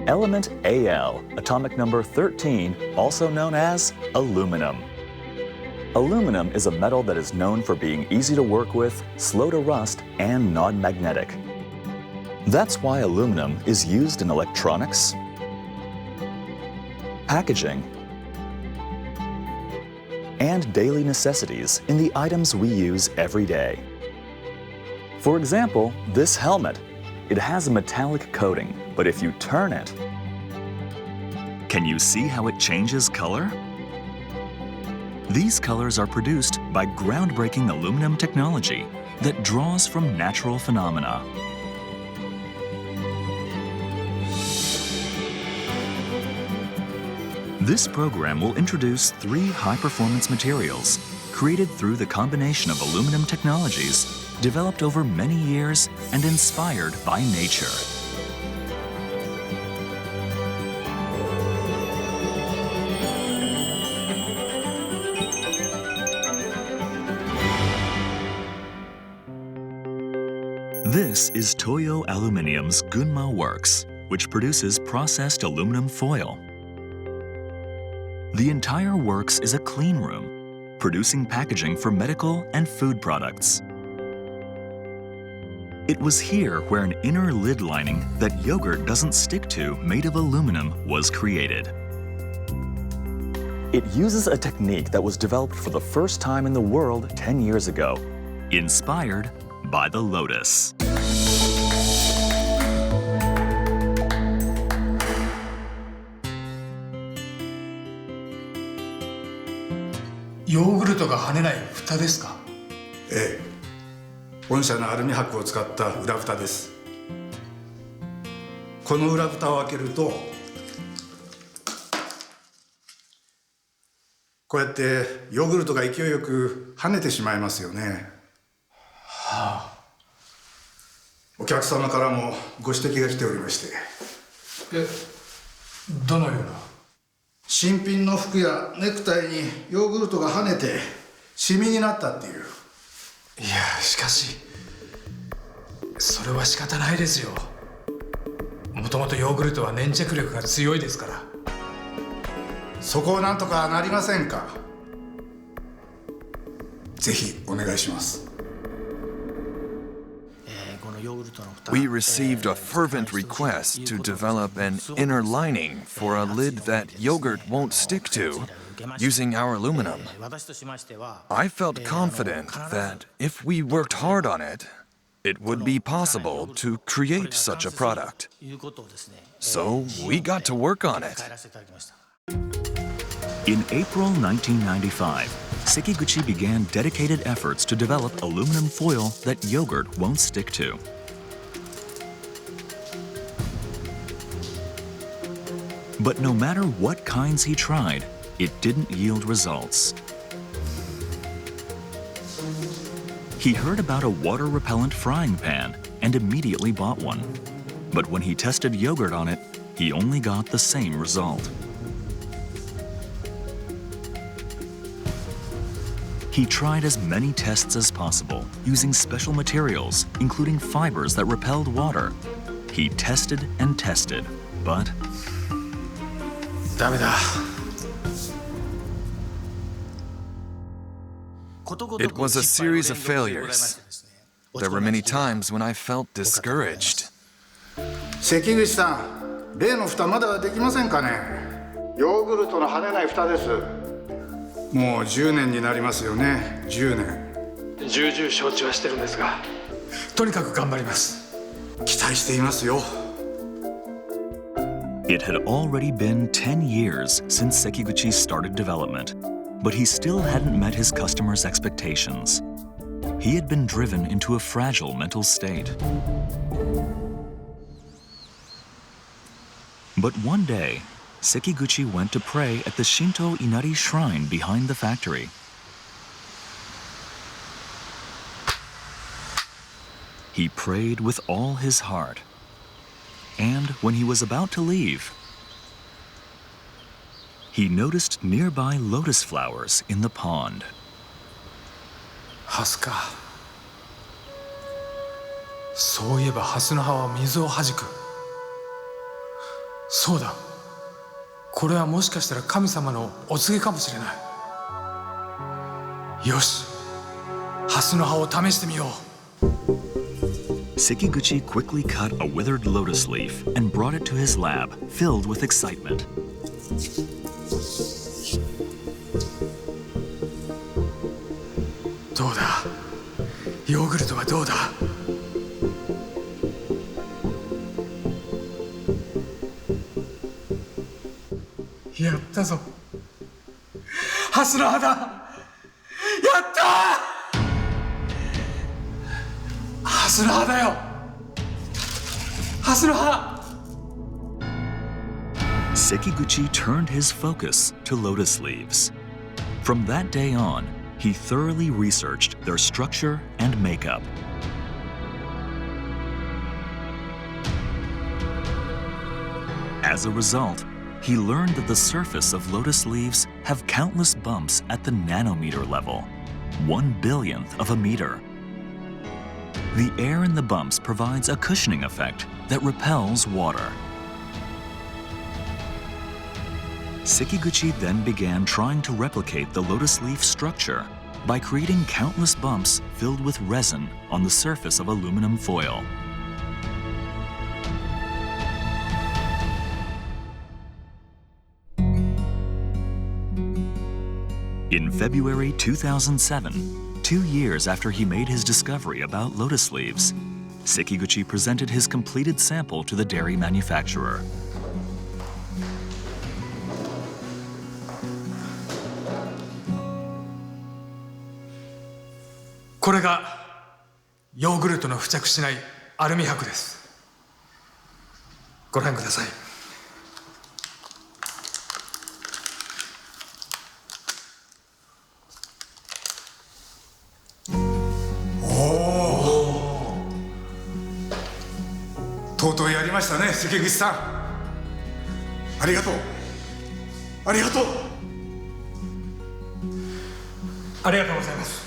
Element Al, atomic number 13, also known as aluminum. Aluminum is a metal that is known for being easy to work with, slow to rust, and non-magnetic. That's why aluminum is used in electronics, packaging, and daily necessities in the items we use every day. For example, this helmet. It has a metallic coating, but if you turn it, can you see how it changes color? These colors are produced by groundbreaking aluminum technology that draws from natural phenomena. This program will introduce 3 high-performance materials created through the combination of aluminum technologies developed over many years and inspired by nature. This is Toyo Aluminium's Gunma Works, which produces processed aluminum foil. The entire works is a clean room, producing packaging for medical and food products. It was here where an inner lid lining that yogurt doesn't stick to, made of aluminum, was created. It uses a technique that was developed for the first time in the world 10 years ago, inspired by the lotus. Yogurtが跳ねない蓋ですか？ええ。本社のアルミ箔を使った裏蓋です。この裏蓋を開けると、こうやってヨーグルトが勢いよく跳ねてしまいますよね。はあ。お客様からもご指摘が来ておりまして。どのような？新品の服やネクタイにヨーグルトが跳ねてシミになったっていう。いや、しかしそれは仕方ないですよ。もともとヨーグルトは粘着力が強いですから。そこをなんとかなりませんか？ぜひお願いします。We received a fervent request to develop an inner lining for a lid that yogurt won't stick to, using our aluminum. I felt confident that if we worked hard on it, it would be possible to create such a product. So we got to work on it. In April 1995, Sekiguchi began dedicated efforts to develop aluminum foil that yogurt won't stick to. But no matter what kinds he tried, it didn't yield results. He heard about a water-repellent frying pan and immediately bought one. But when he tested yogurt on it, he only got the same result. He tried as many tests as possible, using special materials, including fibers that repelled water. He tested and tested, but... ダメだ。It was a series of failures. There were many times when I felt discouraged. 関口さん、例の蓋まだできませんかね？ヨーグルトの跳ねない蓋です。もう10年になりますよね。10年。重々承知はしてるんですが、とにかく頑張ります。期待していますよ。It had already been 10 years since Sekiguchi started development, but he still hadn't met his customers' expectations. He had been driven into a fragile mental state. But one day, Sekiguchi went to pray at the Shinto Inari shrine behind the factory. He prayed with all his heart. And when he was about to leave, he noticed nearby lotus flowers in the pond. ハスか。そういえばハスの葉は水をはじく。そうだ、これはもしかしたら神様のお告げかもしれない。よし、ハスの葉を試してみよう。Sekiguchi quickly cut a withered lotus leaf and brought it to his lab, filled with excitement. どうだ、ヨーグルトはどうだ。やったぞ、ハスの葉だ。やったー、ハスの葉だよ、ハスの葉。Sekiguchi turned his focus to lotus leaves. From that day on, he thoroughly researched their structure and makeup. As a result, he learned that the surface of lotus leaves have countless bumps at the nanometer level, 1/1000th of a meter. The air in the bumps provides a cushioning effect that repels water. Sekiguchi then began trying to replicate the lotus leaf structure by creating countless bumps filled with resin on the surface of aluminum foil. In February 2007, 2 years after he made his discovery about lotus leaves, Sekiguchi presented his completed sample to the dairy manufacturer. これがヨーグルトの付着しないアルミ箔です。ご覧ください。とうとうやりましたね、関口さん。ありがとう。ありがとう。ありがとうございます。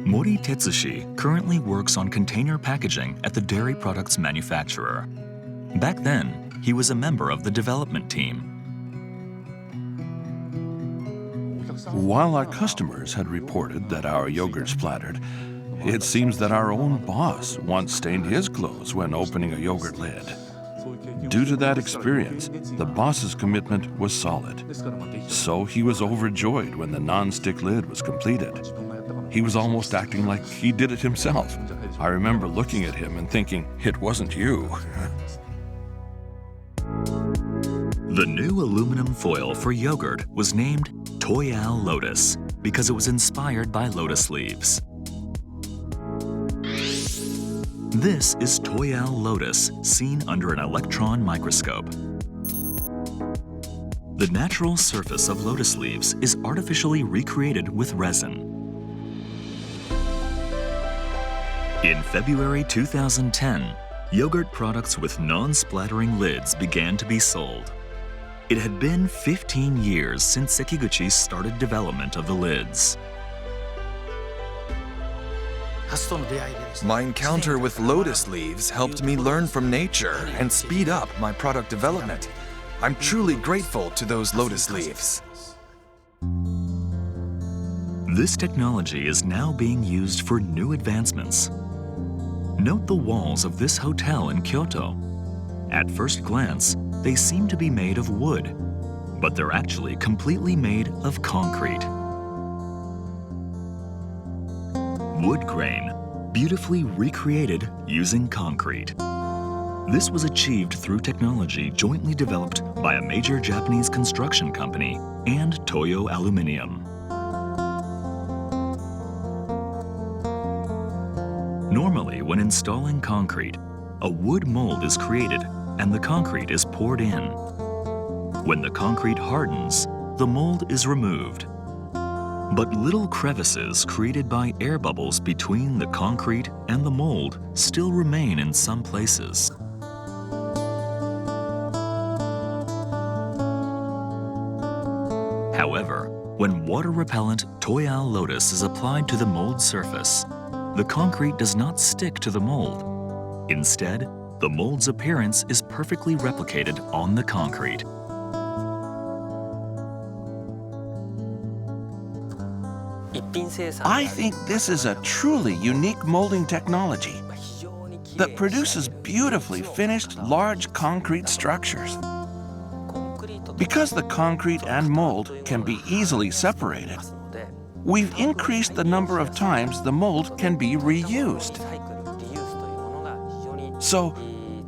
Mori Tetsushi currently works on container packaging at the dairy products manufacturer. Back then, he was a member of the development team. While our customers had reported that our yogurt splattered, it seems that our own boss once stained his clothes when opening a yogurt lid. Due to that experience, the boss's commitment was solid. So he was overjoyed when the non-stick lid was completed. He was almost acting like he did it himself. I remember looking at him and thinking, it wasn't you. The new aluminum foil for yogurt was named Toyo Lotus because it was inspired by lotus leaves. This is Toyo Lotus seen under an electron microscope. The natural surface of lotus leaves is artificially recreated with resin. In February 2010, yogurt products with non-splattering lids began to be sold. It had been 15 years since Sekiguchi started development of the lids. My encounter with lotus leaves helped me learn from nature and speed up my product development. I'm truly grateful to those lotus leaves. This technology is now being used for new advancements. Note the walls of this hotel in Kyoto. At first glance, they seem to be made of wood, but they're actually completely made of concrete. Wood grain, beautifully recreated using concrete. This was achieved through technology jointly developed by a major Japanese construction company and Toyo Aluminium. Normally, when installing concrete, a wood mold is created and the concrete is poured in. When the concrete hardens, the mold is removed. But little crevices created by air bubbles between the concrete and the mold still remain in some places. However, when water-repellent Toyo Lotus is applied to the mold surface, the concrete does not stick to the mold. Instead, the mold's appearance is perfectly replicated on the concrete. I think this is a truly unique molding technology that produces beautifully finished large concrete structures. Because the concrete and mold can be easily separated, we've increased the number of times the mold can be reused. So,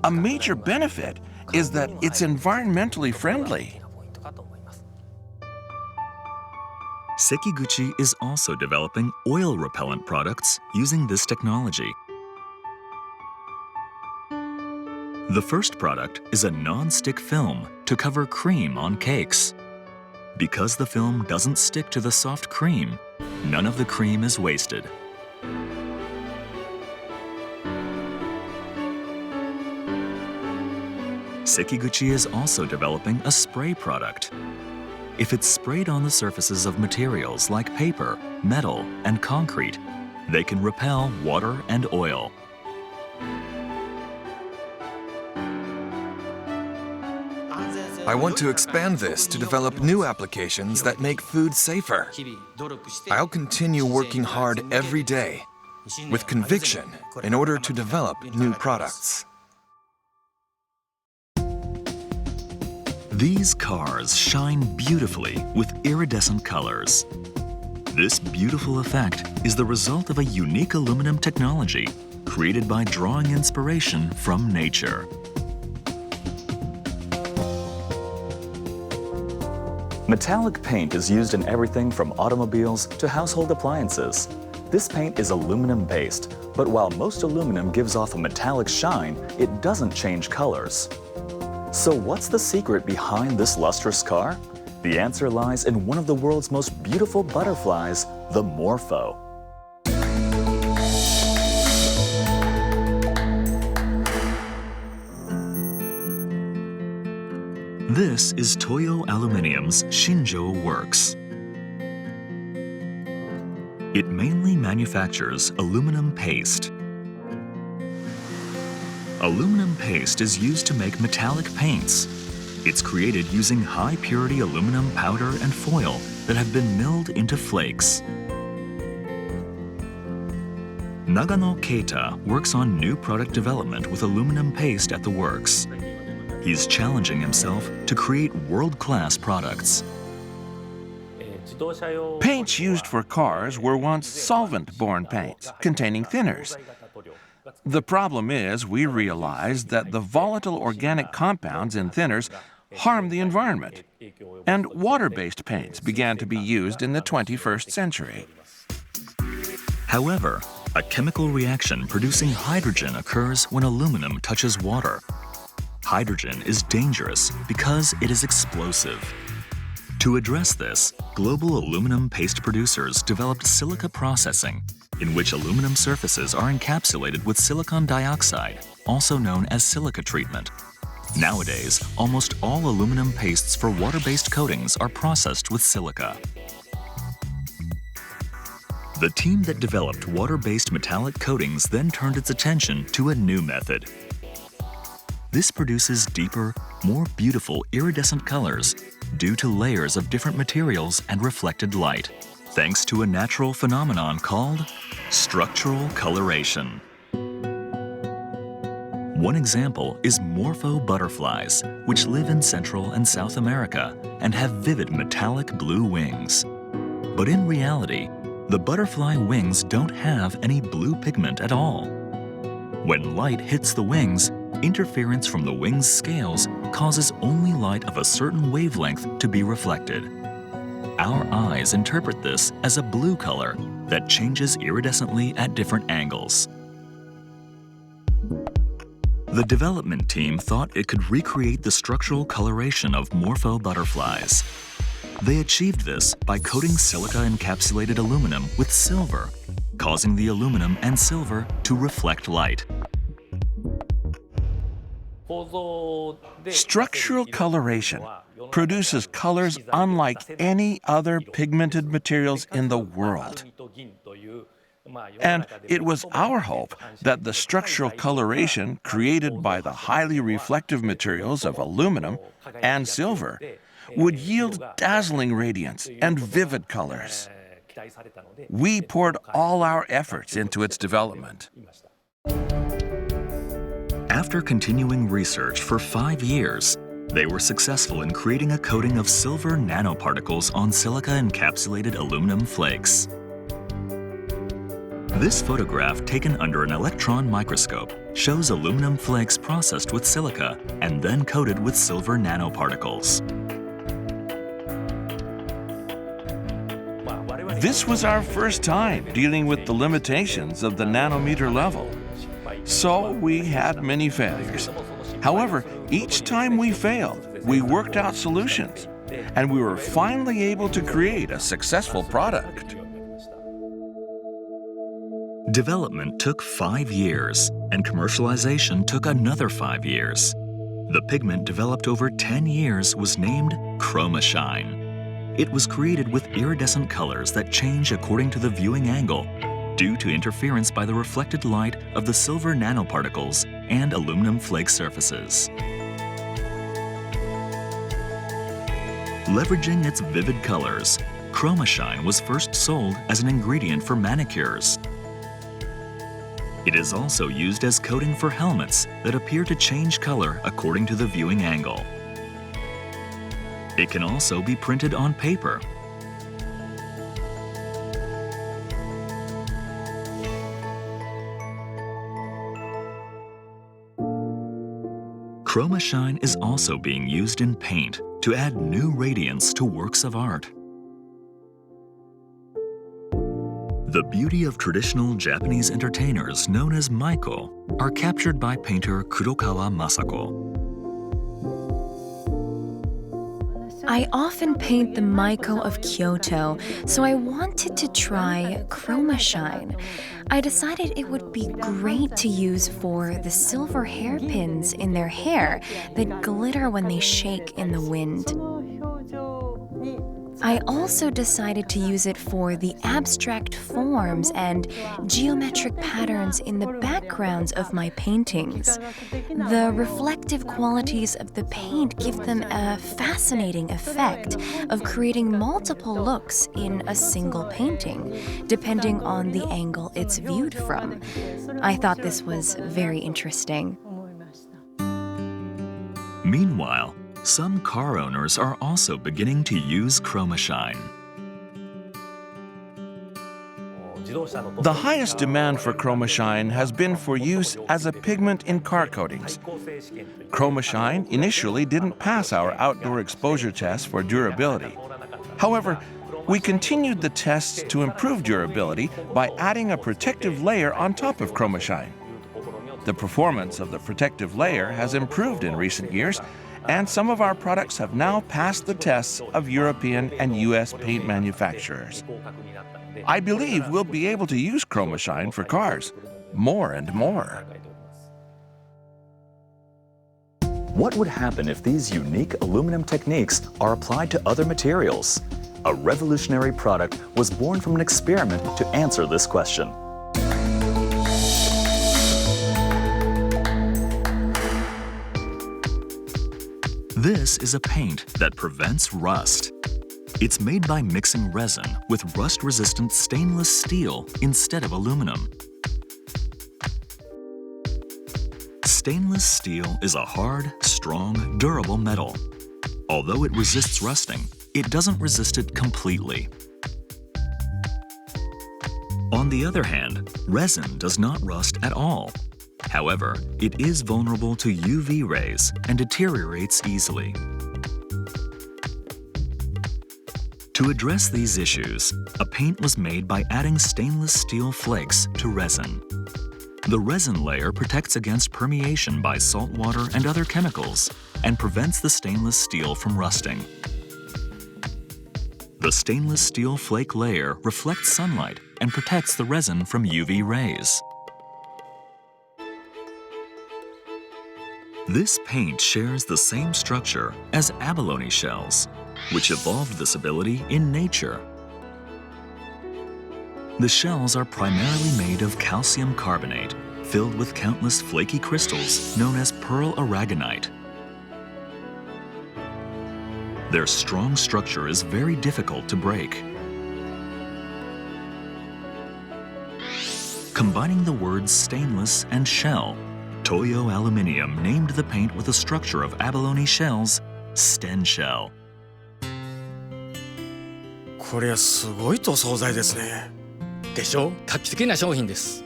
a major benefit is that it's environmentally friendly. Sekiguchi is also developing oil repellent products using this technology. The first product is a non-stick film to cover cream on cakes. Because the film doesn't stick to the soft cream, none of the cream is wasted. Sekiguchi is also developing a spray product. If it's sprayed on the surfaces of materials like paper, metal, and concrete, they can repel water and oil. I want to expand this to develop new applications that make food safer. I'll continue working hard every day with conviction in order to develop new products. These cars shine beautifully with iridescent colors. This beautiful effect is the result of a unique aluminum technology created by drawing inspiration from nature. Metallic paint is used in everything from automobiles to household appliances. This paint is aluminum-based, but while most aluminum gives off a metallic shine, it doesn't change colors. So what's the secret behind this lustrous car? The answer lies in one of the world's most beautiful butterflies, the Morpho. This is Toyo Aluminium's Shinjo Works. It mainly manufactures aluminum paste. Aluminum paste is used to make metallic paints. It's created using high-purity aluminum powder and foil that have been milled into flakes. Nagano Keita works on new product development with aluminum paste at the works. He's challenging himself to create world-class products. Paints used for cars were once solvent-borne paints containing thinners. The problem is we realized that the volatile organic compounds in thinners harm the environment, and water-based paints began to be used in the 21st century. However, a chemical reaction producing hydrogen occurs when aluminum touches water. Hydrogen is dangerous because it is explosive. To address this, global aluminum paste producers developed silica processing, in which aluminum surfaces are encapsulated with silicon dioxide, also known as silica treatment. Nowadays, almost all aluminum pastes for water-based coatings are processed with silica. The team that developed water-based metallic coatings then turned its attention to a new method. This produces deeper, more beautiful iridescent colors due to layers of different materials and reflected light, thanks to a natural phenomenon called structural coloration. One example is Morpho butterflies, which live in Central and South America and have vivid metallic blue wings. But in reality, the butterfly wings don't have any blue pigment at all. When light hits the wings, interference from the wing's scales causes only light of a certain wavelength to be reflected. Our eyes interpret this as a blue color that changes iridescently at different angles. The development team thought it could recreate the structural coloration of Morpho butterflies. They achieved this by coating silica-encapsulated aluminum with silver, causing the aluminum and silver to reflect light. Structural coloration produces colors unlike any other pigmented materials in the world. And it was our hope that the structural coloration created by the highly reflective materials of aluminum and silver would yield dazzling radiance and vivid colors. We poured all our efforts into its development. After continuing research for 5 years, they were successful in creating a coating of silver nanoparticles on silica-encapsulated aluminum flakes. This photograph, taken under an electron microscope, shows aluminum flakes processed with silica and then coated with silver nanoparticles. This was our first time dealing with the limitations of the nanometer level. So we had many failures. However, each time we failed, we worked out solutions, and we were finally able to create a successful product. Development took 5 years, and commercialization took another 5 years. The pigment developed over 10 years was named ChromaShine. It was created with iridescent colors that change according to the viewing angle, due to interference by the reflected light of the silver nanoparticles and aluminum flake surfaces. Leveraging its vivid colors, ChromaShine was first sold as an ingredient for manicures. It is also used as coating for helmets that appear to change color according to the viewing angle. It can also be printed on paper. ChromaShine is also being used in paint to add new radiance to works of art. The beauty of traditional Japanese entertainers known as maiko are captured by painter Kurokawa Masako. I often paint the maiko of Kyoto, so I wanted to try ChromaShine. I decided it would be great to use for the silver hairpins in their hair that glitter when they shake in the wind. I also decided to use it for the abstract forms and geometric patterns in the backgrounds of my paintings. The reflective qualities of the paint give them a fascinating effect of creating multiple looks in a single painting, depending on the angle it's viewed from. I thought this was very interesting. Meanwhile, some car owners are also beginning to use ChromaShine. The highest demand for ChromaShine has been for use as a pigment in car coatings. ChromaShine initially didn't pass our outdoor exposure test for durability. However, we continued the tests to improve durability by adding a protective layer on top of ChromaShine. The performance of the protective layer has improved in recent years, and some of our products have now passed the tests of European and US paint manufacturers. I believe we'll be able to use ChromaShine for cars more and more. What would happen if these unique aluminum techniques are applied to other materials? A revolutionary product was born from an experiment to answer this question. This is a paint that prevents rust. It's made by mixing resin with rust-resistant stainless steel instead of aluminum. Stainless steel is a hard, strong, durable metal. Although it resists rusting, it doesn't resist it completely. On the other hand, resin does not rust at all. However, it is vulnerable to UV rays and deteriorates easily. To address these issues, a paint was made by adding stainless steel flakes to resin. The resin layer protects against permeation by salt water and other chemicals and prevents the stainless steel from rusting. The stainless steel flake layer reflects sunlight and protects the resin from UV rays. This paint shares the same structure as abalone shells, which evolved this ability in nature. The shells are primarily made of calcium carbonate, filled with countless flaky crystals known as pearl aragonite. Their strong structure is very difficult to break. Combining the words stainless and shell, Toyo Aluminium named the paint with a structure of abalone shells, Sten Shell. こりゃすごい塗装剤ですね。でしょ？画期的な商品です。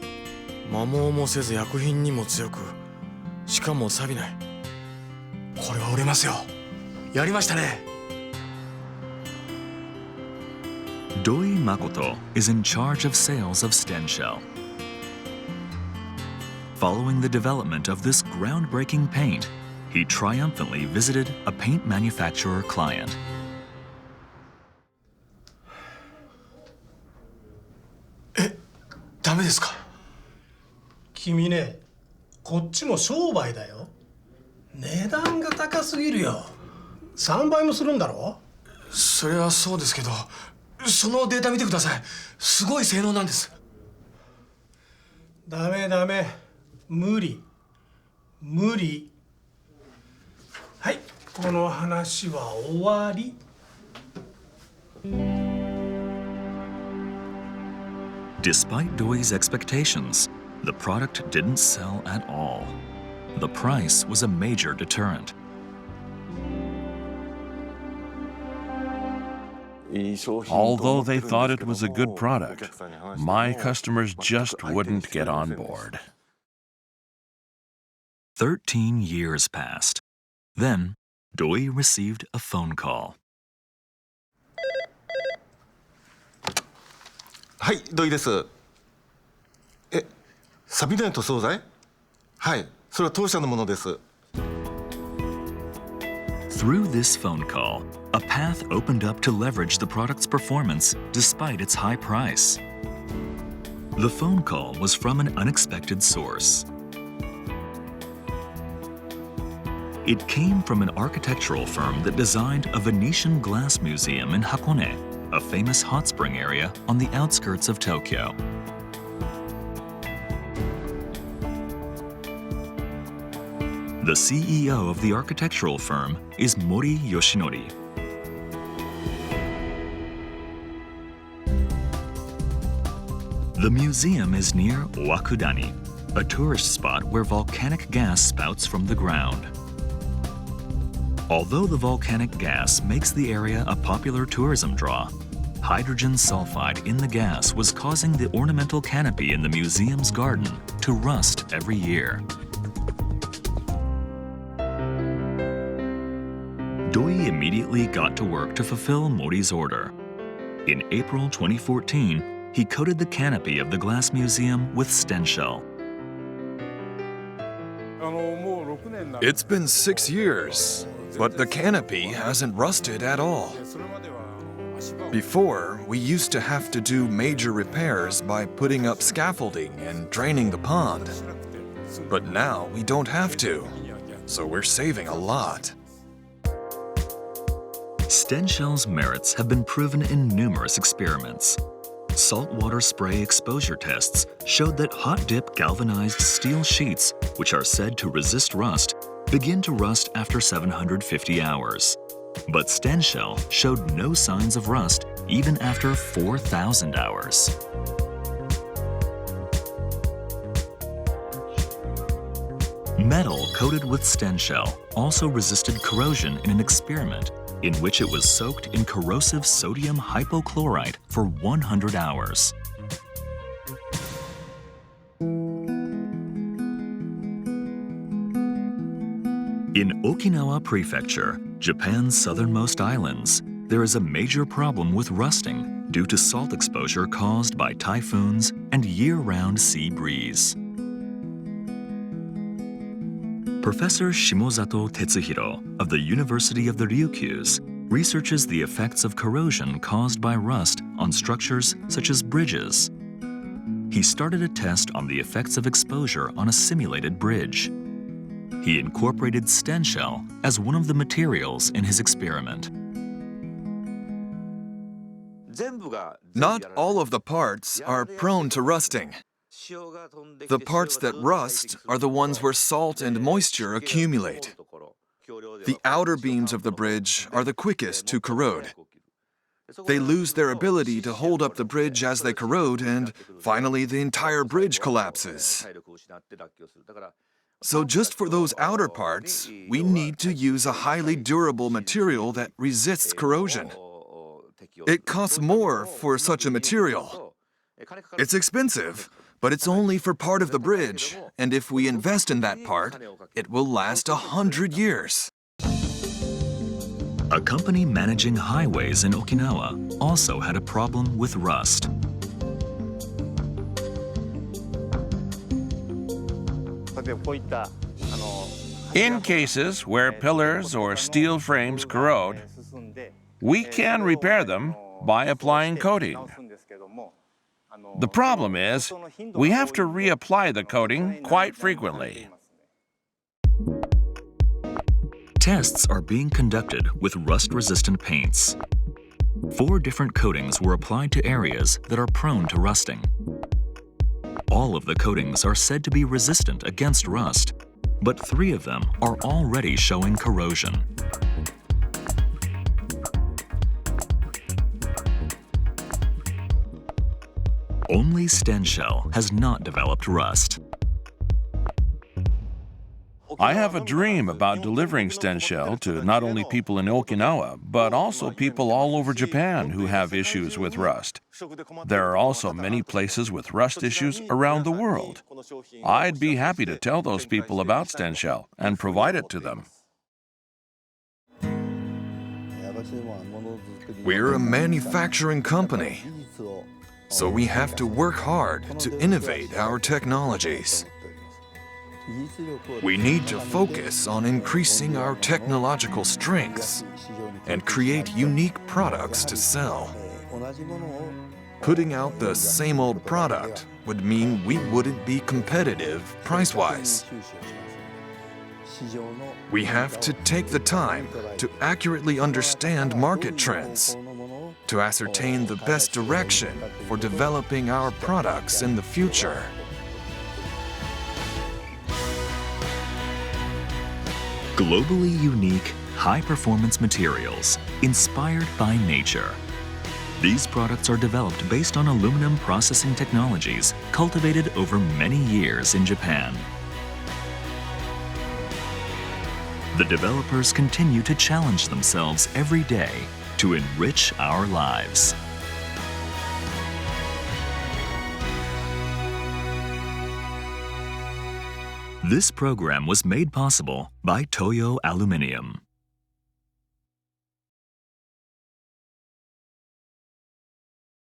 摩耗もせず薬品にも強く、しかも錆びない。これは売れますよ。やりましたね。Doi Makoto is in charge of sales of Sten Shell. Following the development of this groundbreaking paint, he triumphantly visited a paint manufacturer client. ダメですか？君ね、こっちも商売だよ。値段が高すぎるよ。3倍もするんだろ？それはそうですけど、そのデータ見てください。すごい性能なんです。ダメダメ。無理。無理。はい、この話は終わり。Despite Doi's expectations, the product didn't sell at all. The price was a major deterrent. Although they thought it was a good product, my customers just wouldn't get on board. 13 years passed. Then, Doi received a phone call. はい、土井です。錆びない塗装剤？はい、それは当社のものです。Through this phone call, a path opened up to leverage the product's performance despite its high price. The phone call was from an unexpected source. It came from an architectural firm that designed a Venetian glass museum in Hakone, a famous hot spring area on the outskirts of Tokyo. The CEO of the architectural firm is Mori Yoshinori. The museum is near Owakudani, a tourist spot where volcanic gas spouts from the ground. Although the volcanic gas makes the area a popular tourism draw, hydrogen sulfide in the gas was causing the ornamental canopy in the museum's garden to rust every year. Doi immediately got to work to fulfill Mori's order. In April 2014, he coated the canopy of the glass museum with Sten Shell. It's been 6 years, but the canopy hasn't rusted at all. Before, we used to have to do major repairs by putting up scaffolding and draining the pond. But now we don't have to, so we're saving a lot. Sten Shell's merits have been proven in numerous experiments. Saltwater spray exposure tests showed that hot dip galvanized steel sheets, which are said to resist rust, begin to rust after 750 hours. But Sten Shell showed no signs of rust even after 4,000 hours. Metal coated with Sten Shell also resisted corrosion in an experiment in which it was soaked in corrosive sodium hypochlorite for 100 hours. In Okinawa Prefecture, Japan's southernmost islands, there is a major problem with rusting due to salt exposure caused by typhoons and year-round sea breeze. Professor Shimozato Tetsuhiro of the University of the Ryukyus researches the effects of corrosion caused by rust on structures such as bridges. He started a test on the effects of exposure on a simulated bridge. He incorporated Sten Shell as one of the materials in his experiment. Not all of the parts are prone to rusting. The parts that rust are the ones where salt and moisture accumulate. The outer beams of the bridge are the quickest to corrode. They lose their ability to hold up the bridge as they corrode, and finally the entire bridge collapses. So just for those outer parts, we need to use a highly durable material that resists corrosion. It costs more for such a material. It's expensive, but it's only for part of the bridge, and if we invest in that part, it will last 100 years. A company managing highways in Okinawa also had a problem with rust. In cases where pillars or steel frames corrode, we can repair them by applying coating. The problem is, we have to reapply the coating quite frequently. Tests are being conducted with rust-resistant paints. 4 different coatings were applied to areas that are prone to rusting. All of the coatings are said to be resistant against rust, but 3 of them are already showing corrosion. Only Stenshell has not developed rust. I have a dream about delivering Stenshell to not only people in Okinawa, but also people all over Japan who have issues with rust. There are also many places with rust issues around the world. I'd be happy to tell those people about Stenshell and provide it to them. We're a manufacturing company, so we have to work hard to innovate our technologies. We need to focus on increasing our technological strengths and create unique products to sell. Putting out the same old product would mean we wouldn't be competitive price-wise. We have to take the time to accurately understand market trends, to ascertain the best direction for developing our products in the future. Globally unique, high-performance materials inspired by nature. These products are developed based on aluminum processing technologies cultivated over many years in Japan. The developers continue to challenge themselves every day to enrich our lives. This program was made possible by Toyo Aluminium.